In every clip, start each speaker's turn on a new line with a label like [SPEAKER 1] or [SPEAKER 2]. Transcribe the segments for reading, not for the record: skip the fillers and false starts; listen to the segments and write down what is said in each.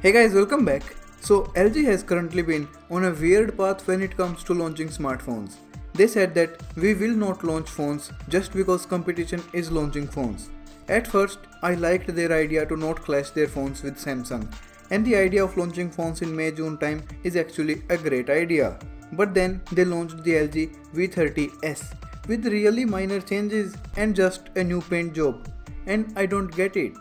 [SPEAKER 1] Hey guys, welcome back. So LG has currently been on a weird path when it comes to launching smartphones. They said that we will not launch phones just because competition is launching phones. At first, I liked their idea to not clash their phones with Samsung, and the idea of launching phones in May-June time is actually a great idea. But then they launched the LG V30s with really minor changes and just a new paint job, and I don't get it.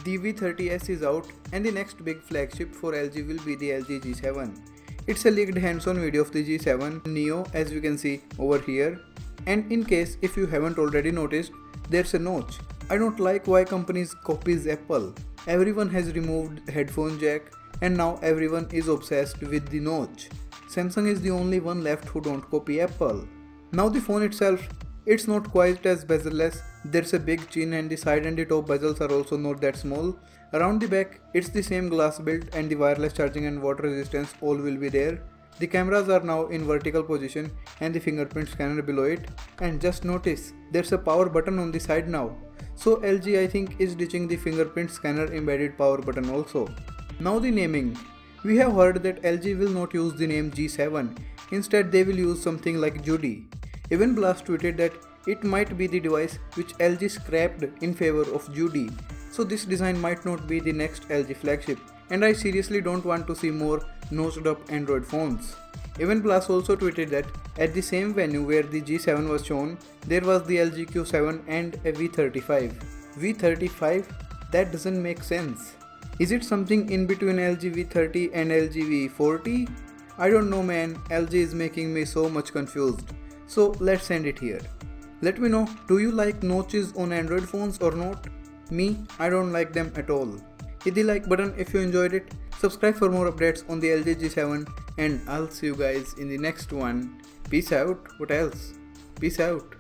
[SPEAKER 1] The V30s is out, and the next big flagship for LG will be the LG G7. It's a leaked hands-on video of the G7 Neo, as you can see over here. And in case if you haven't already noticed, there's a notch. I don't like why companies copies Apple. Everyone has removed headphone jack, and now everyone is obsessed with the notch. Samsung is the only one left who don't copy Apple. Now the phone itself, it's not quite as bezel-less. There's a big chin, and the side and the top bezels are also not that small. Around the back, it's the same glass build, and the wireless charging and water resistance all will be there. The cameras are now in vertical position and the fingerprint scanner below it. And just notice, there's a power button on the side now. So LG I think is ditching the fingerprint scanner embedded power button also. Now the naming. We have heard that LG will not use the name G7. Instead they will use something like Judy. Even Blast tweeted that it might be the device which LG scrapped in favor of Judy. So this design might not be the next LG flagship, and I seriously don't want to see more nosed up Android phones. Even Blast also tweeted that at the same venue where the G7 was shown, there was the LG Q7 and a V35. V35? That doesn't make sense. Is it something in between LG V30 and LG V40? I don't know man, LG is making me so much confused. So let's end it here. Let me know, do you like notches on Android phones or not? Me, I don't like them at all. Hit the like button if you enjoyed it, subscribe for more updates on the LG G7, and I'll see you guys in the next one. Peace out. What else? Peace out.